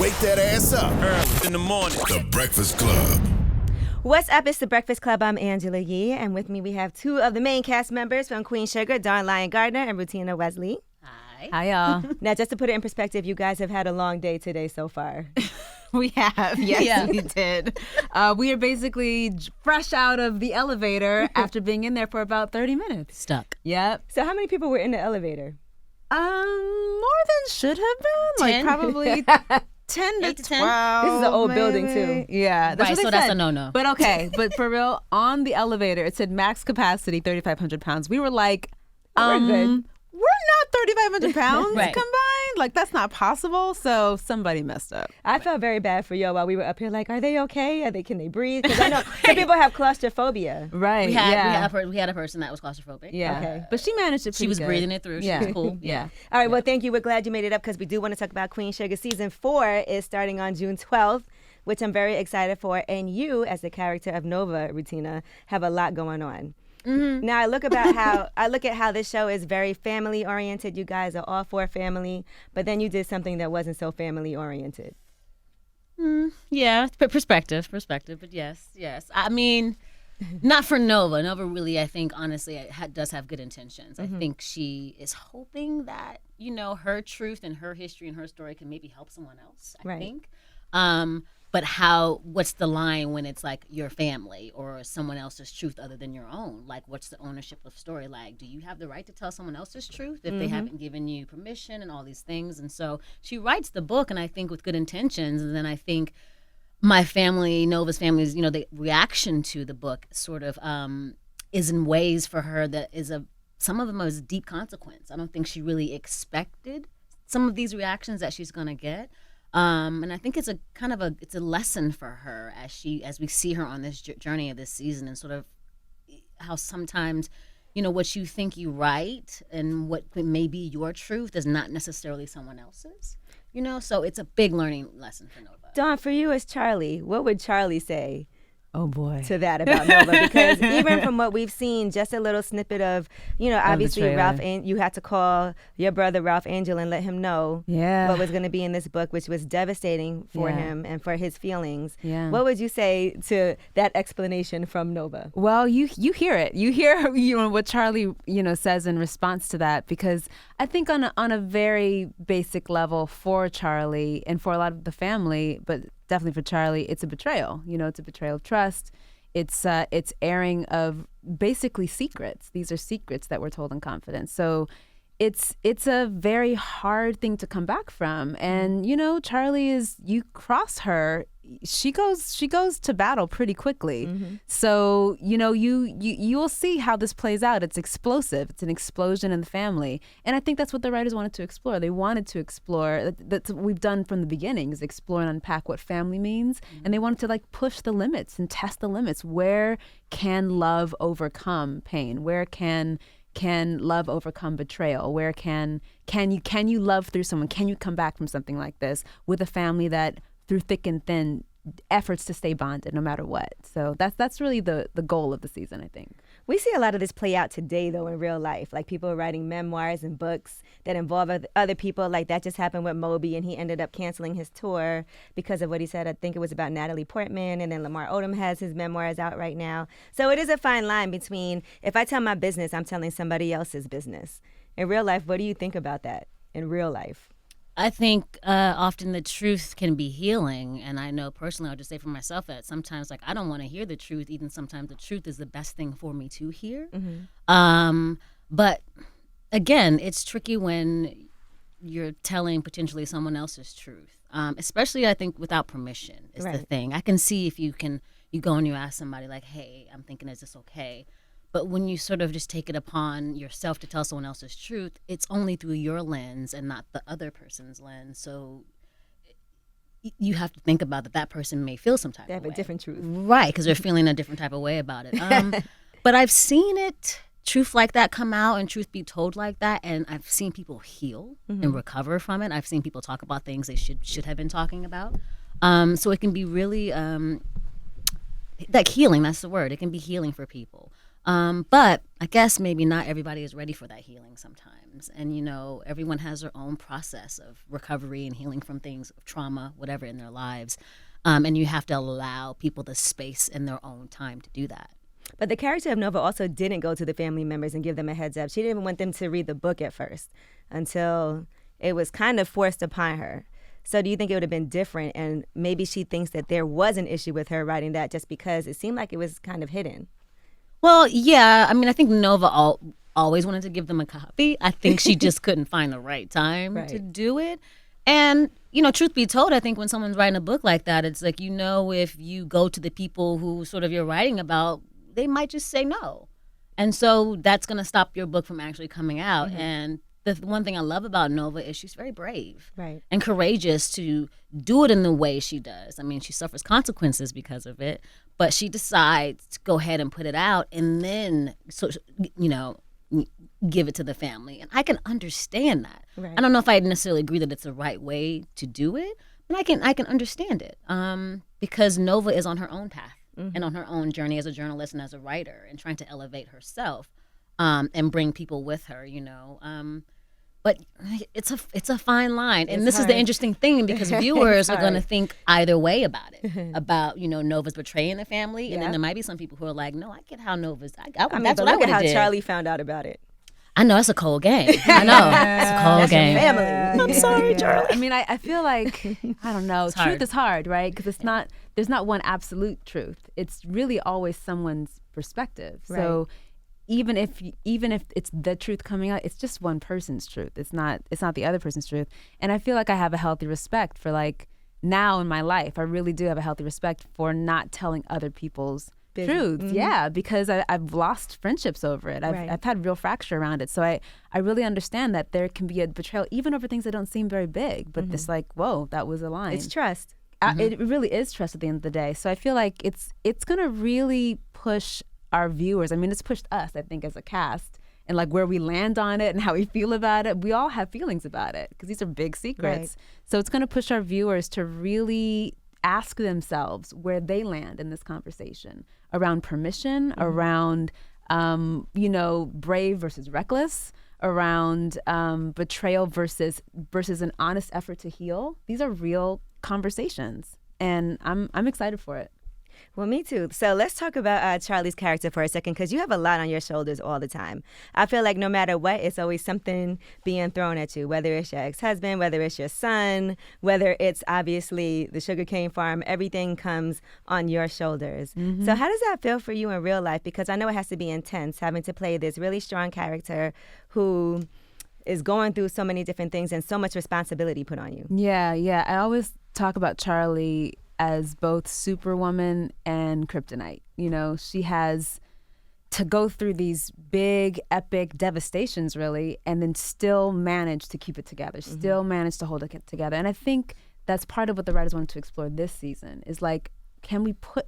Wake that ass up. Early in the morning. The Breakfast Club. What's up? It's The Breakfast Club. I'm Angela Yee, and with me we have two of the main cast members from Queen Sugar, Dawn-Lyen, Gardner, and Rutina, Wesley. Hi. Hi, y'all. Now, just to put it in perspective, you guys have had a long day today so far. We have. Yes, we did. We are basically fresh out of the elevator after being in there for about 30 minutes. Stuck. Yep. So how many people were in the elevator? More than should have been. 10? Like probably 10 to 8 to 10? 12. This is an old maybe. building, too. Yeah. Right, what they so that's said. a no-no. But okay. But for real, on the elevator, it said max capacity 3,500 pounds. We were like, We're good. We're not 3,500 pounds Right. combined. Like, that's not possible. So somebody messed up. I felt very bad for y'all while we were up here. Like, are they okay? Can they breathe? Because I know some people have claustrophobia. Right. We yeah. had a person that was claustrophobic. Yeah. Okay. But she managed it She pretty was good. breathing it through. She Yeah. was cool. Yeah. All right, well, thank you. We're glad you made it up because we do want to talk about Queen Sugar. Season 4 is starting on June 12th, which I'm very excited for. And you, as the character of Nova, Rutina, have a lot going on. Mm-hmm. Now, I look at how this show is very family oriented. You guys are all for family, but then you did something that wasn't so family oriented. Yeah, perspective. But yes. I mean, not for Nova. Nova really, I think, honestly, does have good intentions. I think she is hoping that, her truth and her history and her story can maybe help someone else, I Right. think. But what's the line when it's like your family or someone else's truth other than your own? Like, what's the ownership of story? Like, do you have the right to tell someone else's truth if they haven't given you permission and all these things? And so she writes the book, and I think with good intentions. And then I think my family, Nova's family's, the reaction to the book sort of is in ways for her that is some of them is deep consequence. I don't think she really expected some of these reactions that she's going to get. And I think it's a lesson for her as we see her on this journey of this season, and sort of how sometimes, what you think you write and what may be your truth is not necessarily someone else's. So it's a big learning lesson for Nova. Dawn, for you as Charlie, what would Charlie say Oh, boy. to that about Nova? Because even from what we've seen, just a little snippet of, obviously trailer. Ralph, and you had to call your brother Ralph Angel and let him know Yeah. what was going to be in this book, which was devastating for Yeah. him and for his feelings. Yeah. What would you say to that explanation from Nova? Well, you hear it. You hear what Charlie says in response to that, because I think on a very basic level for Charlie and for a lot of the family, but definitely for Charlie, it's a betrayal. It's a betrayal of trust. It's airing of basically secrets. These are secrets that we're told in confidence. So it's a very hard thing to come back from. And Charlie you cross her, she goes to battle pretty quickly. Mm-hmm. So you'll see how this plays out. It's explosive. It's an explosion in the family, and I think that's what the writers wanted to explore. They wanted to explore that's what we've done from the beginning, is explore and unpack what family means. Mm-hmm. And they wanted to push the limits and test the limits. Where can love overcome pain? Where can love overcome betrayal? Where can you love through someone? Can you come back from something like this with a family that through thick and thin efforts to stay bonded no matter what? So that's really the goal of the season, I think. We see a lot of this play out today, though, in real life. Like people are writing memoirs and books that involve other people. Like that just happened with Moby, and he ended up canceling his tour because of what he said. I think it was about Natalie Portman, and then Lamar Odom has his memoirs out right now. So it is a fine line between, if I tell my business, I'm telling somebody else's business. In real life, what do you think about that in real life? I think often the truth can be healing, and I know personally, I'll just say for myself that sometimes, I don't want to hear the truth. Even sometimes the truth is the best thing for me to hear. Mm-hmm. But again, it's tricky when you're telling potentially someone else's truth, especially I think without permission is the thing. I can see if you go and you ask somebody like, "Hey, I'm thinking, is this okay?" But when you sort of just take it upon yourself to tell someone else's truth, it's only through your lens and not the other person's lens. So you have to think about that person may feel some type of way. They have a different truth. Right, because they're feeling a different type of way about it. But I've seen truth like that come out and truth be told like that, and I've seen people heal and recover from it. I've seen people talk about things they should have been talking about. So it can be really, healing, that's the word. It can be healing for people. But I guess maybe not everybody is ready for that healing sometimes. And, everyone has their own process of recovery and healing from things, trauma, whatever in their lives. And you have to allow people the space in their own time to do that. But the character of Nova also didn't go to the family members and give them a heads up. She didn't even want them to read the book at first until it was kind of forced upon her. So do you think it would have been different? And maybe she thinks that there was an issue with her writing that just because it seemed like it was kind of hidden. Well, yeah. I mean, I think Nova always wanted to give them a copy. I think she just couldn't find the right time to do it. And, truth be told, I think when someone's writing a book like that, it's like, if you go to the people who sort of you're writing about, they might just say no. And so that's going to stop your book from actually coming out. Mm-hmm. And the one thing I love about Nova is she's very brave and courageous to do it in the way she does. I mean, she suffers consequences because of it, but she decides to go ahead and put it out and then, give it to the family. And I can understand that. Right. I don't know if I necessarily agree that it's the right way to do it, but I can understand it because Nova is on her own path and on her own journey as a journalist and as a writer and trying to elevate herself and bring people with her, But it's a fine line. And this is the interesting thing because viewers are going to think either way about it, about, Nova's betraying the family. And then there might be some people who are like, no, I get how Nova's, that's what I would have did. How Charlie found out about it. I know, it's a cold game. I know, it's a cold game. Your family. I'm sorry, Charlie. I mean, I feel like, I don't know, truth is hard, right? Because there's not one absolute truth. It's really always someone's perspective. Right. So even if it's the truth coming out, it's just one person's truth. It's not the other person's truth. And I feel like I have a healthy respect for, like, now in my life, I really do have a healthy respect for not telling other people's truths. Mm-hmm. Yeah, because I've lost friendships over it. I've had real fracture around it. So I really understand that there can be a betrayal even over things that don't seem very big, but it's like, whoa, that was a line. It's trust. It really is trust at the end of the day. So I feel like it's going to really push our viewers. I mean, it's pushed us, I think, as a cast, and like where we land on it and how we feel about it. We all have feelings about it because these are big secrets. Right. So it's going to push our viewers to really ask themselves where they land in this conversation around permission, around, brave versus reckless, around betrayal versus an honest effort to heal. These are real conversations, and I'm excited for it. Well, me too. So let's talk about Charlie's character for a second, because you have a lot on your shoulders all the time. I feel like no matter what, it's always something being thrown at you, whether it's your ex-husband, whether it's your son, whether it's obviously the sugarcane farm, everything comes on your shoulders. Mm-hmm. So how does that feel for you in real life? Because I know it has to be intense, having to play this really strong character who is going through so many different things and so much responsibility put on you. Yeah. I always talk about Charlie as both Superwoman and Kryptonite. She has to go through these big, epic devastations, really, and then still manage to keep it together, still manage to hold it together. And I think that's part of what the writers wanted to explore this season is like,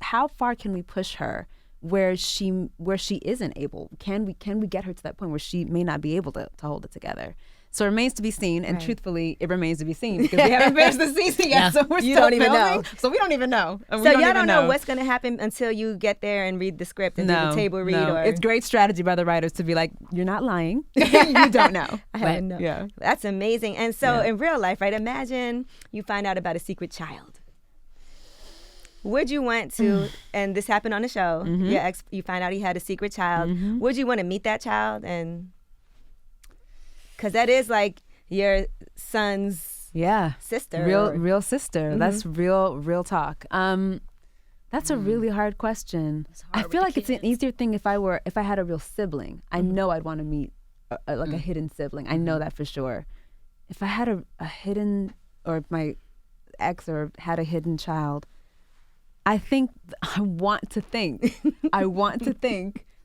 how far can we push her where she isn't able? Can we get her to that point where she may not be able to hold it together? So it remains to be seen, and truthfully, it remains to be seen because we haven't finished the season yet, so we're still filming. Know. So we don't even know. So y'all don't know what's going to happen until you get there and read the script and do the table read. No. It's great strategy by the writers to be like, you're not lying. You don't know. I haven't know. Yeah. That's amazing. And so in real life, right, imagine you find out about a secret child. Would you want to, and this happened on the show, your ex, you find out he had a secret child. Would you want to meet that child? And because that is like your son's sister. Real sister. That's real talk. That's a really hard question. I feel like it's an easier thing if I had a real sibling. I know I'd want to meet a hidden sibling. I know that for sure. If I had a hidden, or if my ex or had a hidden child, I want to think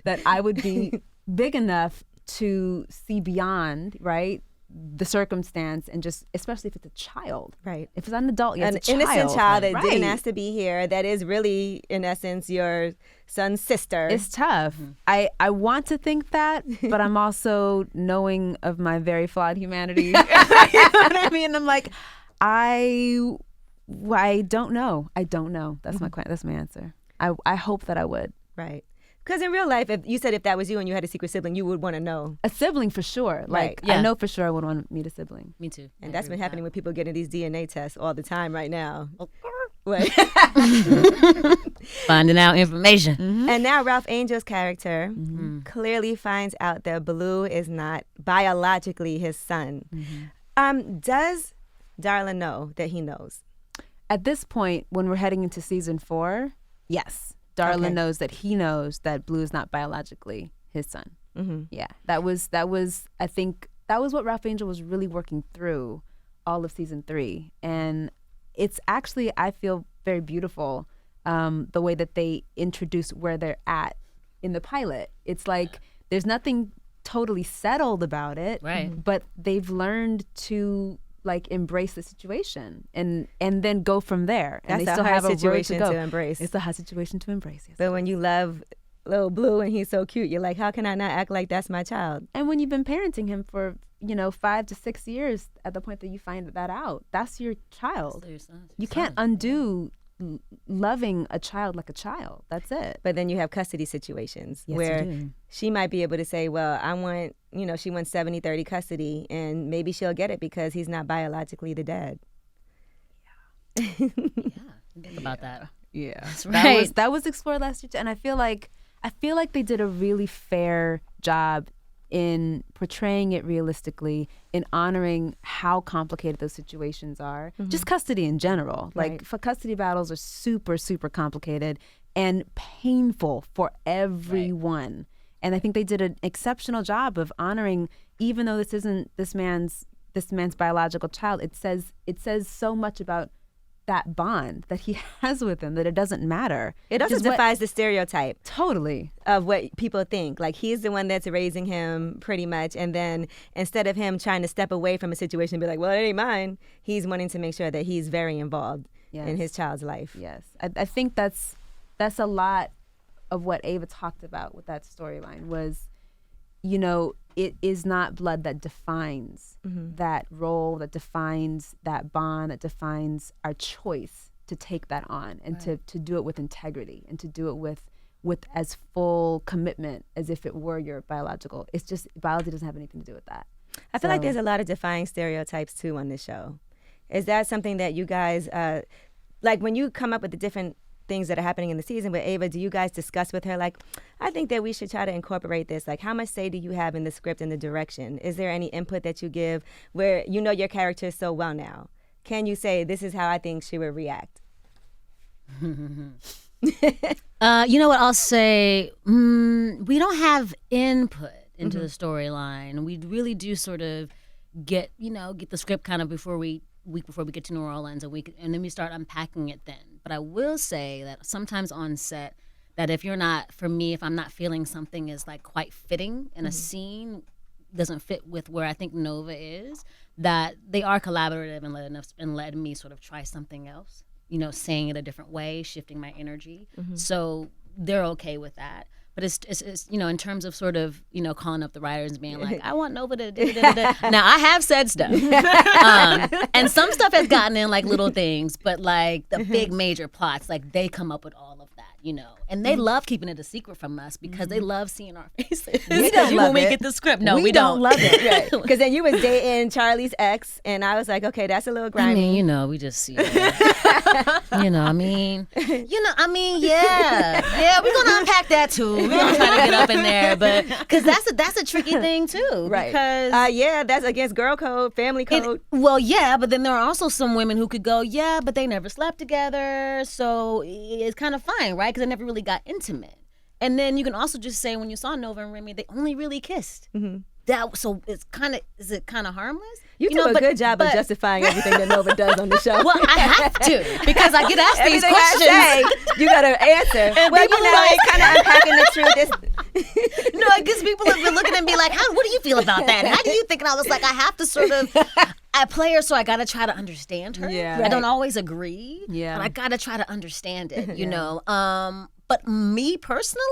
that I would be big enough to see beyond, right, the circumstance, and just, especially if it's a child. Right. If it's an adult, it's a child. An innocent child that didn't ask to be here, that is really, in essence, your son's sister. It's tough. I want to think that, but I'm also knowing of my very flawed humanity. You know what I mean? I'm like, I don't know. That's my answer. I hope that I would. Right. Because in real life, if you said if that was you and you had a secret sibling, you would want to know. A sibling for sure. Right. Like, Yeah. I know for sure I would want to meet a sibling. Me too. And I that's agree been with happening with people getting these DNA tests all the time right now. What? that. Finding out information. And now Ralph Angel's character clearly finds out that Blue is not biologically his son. Does Darla know that he knows? At this point, when we're heading into season 4, yes. Darla Okay. knows that he knows that Blue is not biologically his son. Yeah, that was I think that was what Ralph Angel was really working through all of season 3, and it's actually, I feel, very beautiful the way that they introduce where they're at in the pilot. It's like there's nothing totally settled about it, Right. but they've learned to like embrace the situation and then go from there. And That's they a still hard have a road situation to go. to embrace. It's a hard situation to embrace. Yes. But when you love little Blue and he's so cute, you're like, how can I not act like that's my child? And when you've been parenting him for 5 to 6 years, at the point that you find that out, that's your child. You can't undo loving a child like a child. That's it. But then you have custody situations Yes, you where do. she might be able to say, well, I want, she wants 70-30 custody, and maybe she'll get it because he's not biologically the dad. Think about that. Yeah, That's that right. was explored last year too. And I feel like they did a really fair job in portraying it realistically, in honoring how complicated those situations are. Just custody in general. Right. Like, for custody battles are super, super complicated and painful for everyone. And I think they did an exceptional job of honoring, even though this isn't this man's biological child. It says so much about that bond that he has with him that it doesn't matter. It also Which is what- defies the stereotype Totally. of what people think. Like, he's the one that's raising him pretty much, and then instead of him trying to step away from a situation and be like, well, it ain't mine, he's wanting to make sure that he's very involved in Yes. his child's life. Yes, I think that's a lot of what Ava talked about with that storyline was, it is not blood that defines that role, that defines that bond, that defines our choice to take that on and to do it with integrity and to do it with as full commitment as if it were your biological. It's just, biology doesn't have anything to do with that. I feel like So- there's a lot of defying stereotypes too on this show. Is that something that you guys, like when you come up with the different things that are happening in the season with Ava, do you guys discuss with her, like, I think that we should try to incorporate this? Like, how much say do you have in the script and the direction? Is there any input that you give where your character is so well now? Can you say, this is how I think she would react? You know what I'll say? We don't have input into the storyline. We really do sort of get the script kind of week before we get to New Orleans, and then we start unpacking it then. But I will say that sometimes on set, that if I'm not feeling something is like quite fitting in a scene, doesn't fit with where I think Nova is, that they are collaborative and letting me sort of try something else. Saying it a different way, shifting my energy. So they're okay with that. But it's in terms of sort of, calling up the writers and being like, I want Nova to da-da-da-da. Now, I have said stuff. And some stuff has gotten in like little things, but like the big major plots, like they come up with all of that, And they love keeping it a secret from us because they love seeing our faces. We don't love when we it. get the script. No, we don't. love it. Because then you was dating Charlie's ex, and I was like, okay, that's a little I grimy. mean, we just see it. Yeah. We're gonna unpack that too. We're gonna try to get up in there, but because that's a tricky thing too, Right. Because That's against girl code, family code. but then there are also some women who could go, but they never slept together, so it's kind of fine, right? Because they never really got intimate. And then you can also just say when you saw Nova and Remy, they only really kissed. So is it kind of harmless? You do a good job of but- justifying everything that Nova does on the show. Well, I have to because I get asked these Everything questions. I say, you gotta answer. And Well, people it's kind of unpacking the truth. No, because people have been looking at me like, what do you feel about that? How do you think? And I was like, I have to sort of, I play her, so I got to try to understand her. Yeah. I don't always agree, Yeah. but I got to try to understand it, But me personally,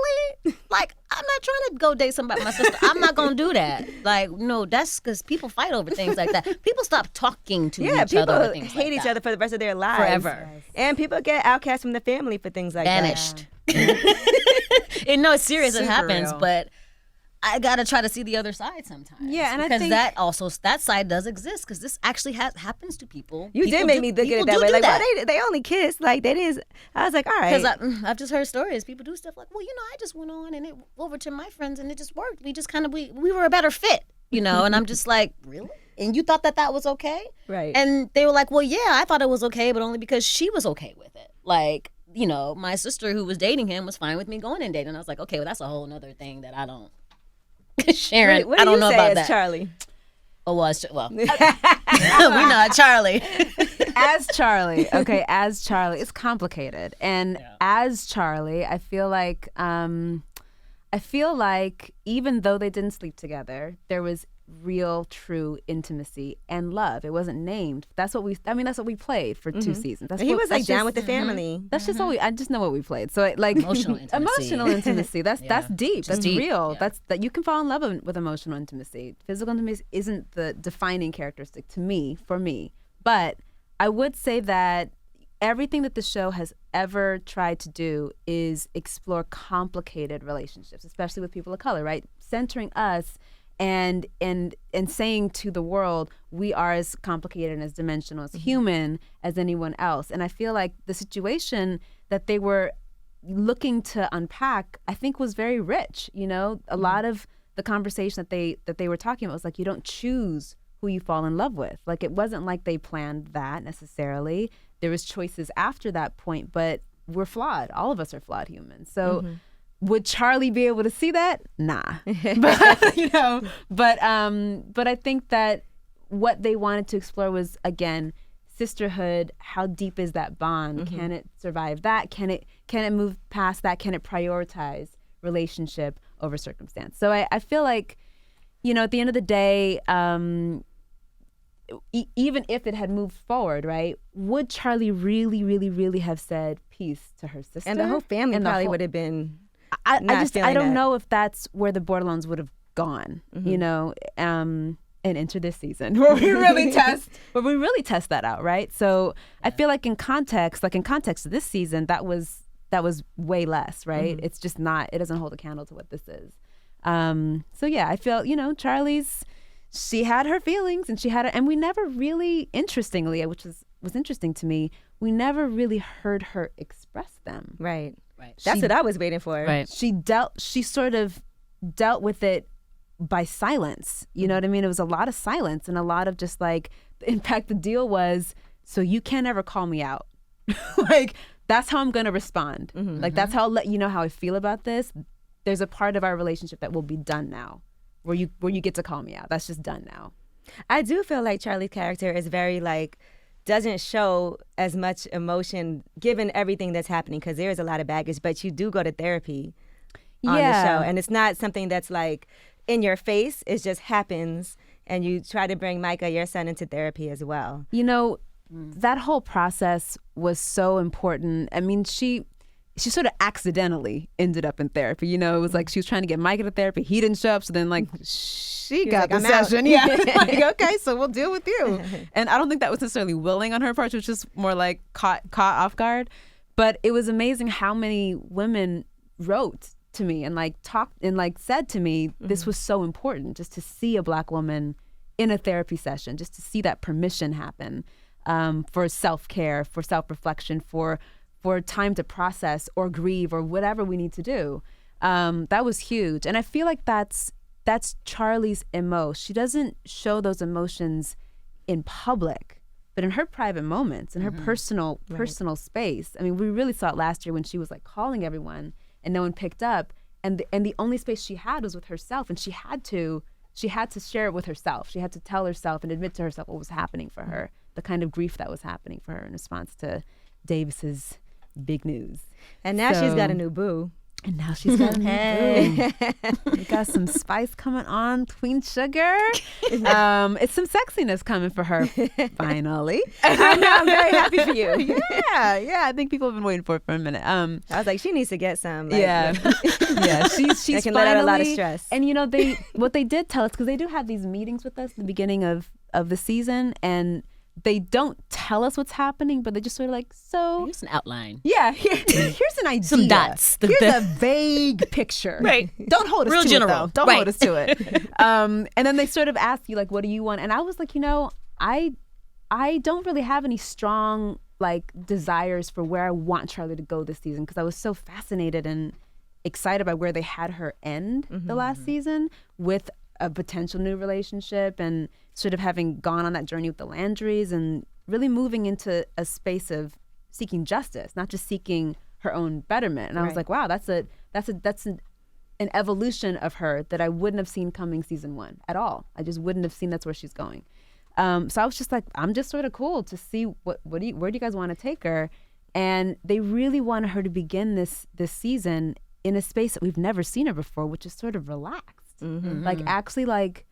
like, I'm not trying to go date somebody, my sister. I'm not going to do that. Like, no, that's because people fight over things like that. People stop talking to each other over people things hate like each that. other for the rest of their lives. Forever. And people get outcast from the family for things like Vanished. that. And no, it's serious. It Super happens, real. but I gotta try to see the other side sometimes. Yeah, and I because think- that side does exist because this actually happens to people. You People did make do- me look at people it that do way. do Like, that. well, they only kissed. Like, they didn't. I was like, all right. Because I've just heard stories. People do stuff like, well, I just went on and it over to my friends and it just worked. We just kind of we were a better fit, And I'm just like, really? And you thought that was okay? Right. And they were like, well, yeah, I thought it was okay, but only because she was okay with it. Like, my sister who was dating him was fine with me going and dating. I was like, okay, well, that's a whole nother thing that I don't. Sharon, what do I don't you know say about as that. Charlie? Oh, well, we know Charlie. As Charlie, it's complicated. And as Charlie, I feel like even though they didn't sleep together, there was real, true intimacy and love. It wasn't named. That's what we played for 2 seasons. That's And he what- was like that's down just- with the family. That's just I just know what we played. So Emotional intimacy. emotional intimacy. That's deep. That's deep. real. Yeah. That you can fall in love with emotional intimacy. Physical intimacy isn't the defining characteristic for me. But I would say that everything that the show has ever tried to do is explore complicated relationships, especially with people of color, right? Centering us and saying to the world, we are as complicated and as dimensional as human as anyone else. And I feel like the situation that they were looking to unpack, I think, was very rich. A lot of the conversation that they were talking about was like, you don't choose who you fall in love with. Like, it wasn't like they planned that necessarily. There was choices after that point, but we're flawed. All of us are flawed humans. So would Charlie be able to see that? Nah. But I think that what they wanted to explore was, again, sisterhood. How deep is that bond? Can it survive that? Can it move past that? Can it prioritize relationship over circumstance? So I feel like, at the end of the day, even if it had moved forward, right, would Charlie really, really, really have said peace to her sister? And the whole family And the probably whole- would have been. I not feeling don't that. know if that's where the Borderlands would have gone, and enter this season where we really test that out, right? So I feel like in context of this season, that was way less, right? It's just not. It doesn't hold a candle to what this is. So yeah, I feel she had her feelings and we never really, interestingly, which was interesting to me, we never really heard her express them. Right. Right. That's what I was waiting for. Right. She sort of dealt with it by silence. You know what I mean? It was a lot of silence and a lot of just like, in fact, the deal was, so you can't ever call me out. Like, that's how I'm going to respond. Like, that's how I'll let you know how I feel about this. There's a part of our relationship that will be done now where you get to call me out. That's just done now. I do feel like Charlie's character is very doesn't show as much emotion given everything that's happening, because there is a lot of baggage, but you do go to therapy on the show, and it's not something that's like in your face. It just happens, and you try to bring Micah, your son, into therapy as well. That whole process was so important. I mean, she sort of accidentally ended up in therapy. It was like she was trying to get Micah to therapy. He didn't show up, so then she got like, the "I'm out." session. Yeah, like, okay, so we'll deal with you. And I don't think that was necessarily willing on her part. It was just more like caught off guard. But it was amazing how many women wrote to me and talked and said to me, this was so important, just to see a Black woman in a therapy session, just to see that permission happen, for self-care, for self-reflection, for time to process or grieve or whatever we need to do. That was huge. And I feel like that's Charlie's MO. She doesn't show those emotions in public, but in her private moments, in her personal space. I mean, we really saw it last year when she was calling everyone and no one picked up. And the only space she had was with herself. And she had to share it with herself. She had to tell herself and admit to herself what was happening for her, the kind of grief that was happening for her in response to Davis's big news. And now she's got a new boo. And now she's got a new boo. We got some spice coming on, Queen Sugar. It's some sexiness coming for her, finally. I know, I'm very happy for you. Yeah. I think people have been waiting for it for a minute. I was like, she needs to get some. Yeah. She's That can let out a lot of finally- stress. And what they did tell us, because they do have these meetings with us at the beginning of the season, and they don't tell us what's happening, but they just sort of like, so Here's an outline. yeah, here's an idea. Some dots. Here's a vague picture. Right. Don't hold us Real to general. it, though. Don't Right. hold us to it. And then they sort of ask you, like, what do you want? And I was like, I don't really have any strong, like, desires for where I want Charlie to go this season, because I was so fascinated and excited by where they had her end the last season with a potential new relationship, and sort of having gone on that journey with the Landrys and really moving into a space of seeking justice, not just seeking her own betterment. And I was like, wow, that's an evolution of her that I wouldn't have seen coming season 1 at all. I just wouldn't have seen that's where she's going. So I was just like, I'm just sort of cool to see where do you guys want to take her? And they really wanted her to begin this season in a space that we've never seen her before, which is sort of relaxed. Like actually like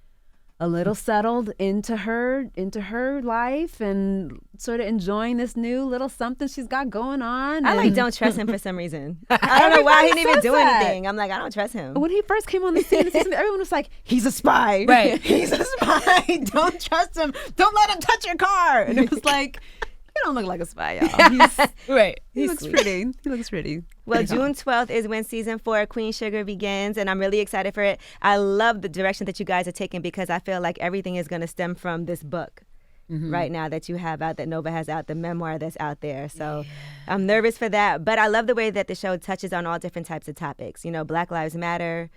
a little settled into her life and sort of enjoying this new little something she's got going on. I like don't trust him for some reason. I don't know why he didn't even do anything. I'm like, I don't trust him. When he first came on the scene, everyone was like, he's a spy. Right. He's a spy. Don't trust him. Don't let him touch your car. And it was like, he don't look like a spy, y'all. Right. He looks pretty. He looks pretty. Well, June 12th is when season 4 Queen Sugar begins, and I'm really excited for it. I love the direction that you guys are taking, because I feel like everything is going to stem from this book right now that you have out, that Nova has out, the memoir that's out there. So I'm nervous for that. But I love the way that the show touches on all different types of topics. You know, Black Lives Matter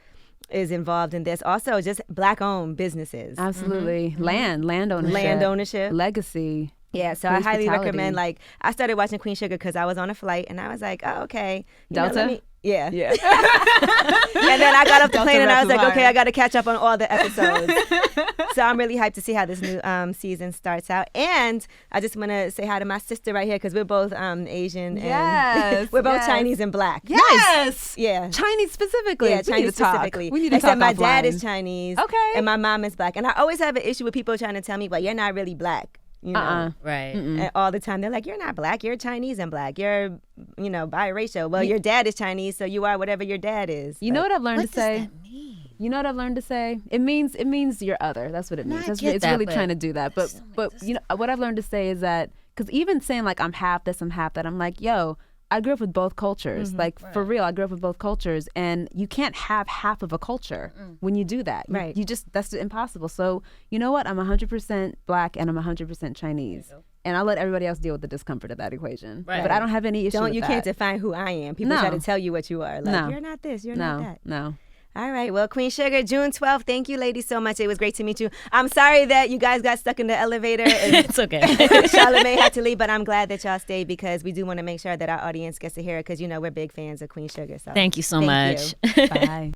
is involved in this. Also, just Black-owned businesses. Absolutely. Land ownership. Legacy. Yeah, so I highly Hospitality. recommend, like, I started watching Queen Sugar because I was on a flight, and I was like, oh, okay. Delta? Yeah. And then I got off the plane, and I was like, okay, I got to catch up on all the episodes. So I'm really hyped to see how this new season starts out. And I just want to say hi to my sister right here, because we're both Asian. And we're both Chinese and Black. Yes. Yeah. Chinese specifically. Yeah, We Chinese need to talk. specifically. We need to Except talk my dad offline. is Chinese. Okay. And my mom is Black. And I always have an issue with people trying to tell me, well, you're not really Black. You know? Right. And all the time they're like, you're not Black, you're Chinese and Black, you're biracial. Well, your dad is Chinese, so you are whatever your dad is. You know what I've learned to say? What does that mean? You know what I've learned to say? It means you're other. That's what it means. I get It's that, really but trying to do that. But you know what I've learned to say is that, because even saying like I'm half this, I'm half that, I'm like, yo, I grew up with both cultures. Like for real, I grew up with both cultures, and you can't have half of a culture when you do that. Right. You just, that's impossible. So you know what? I'm 100% Black and I'm 100% Chinese. And I'll let everybody else deal with the discomfort of that equation. Right. But I don't have any issue with You that. can't define who I am. People No. try to tell you what you are. Like, No. you're not this, you're not that. No. All right, well, Queen Sugar, June 12th. Thank you, ladies, so much. It was great to meet you. I'm sorry that you guys got stuck in the elevator. It's okay. Charlamagne had to leave, but I'm glad that y'all stayed, because we do want to make sure that our audience gets to hear it, because, we're big fans of Queen Sugar. So Thank you so thank much. you. Bye.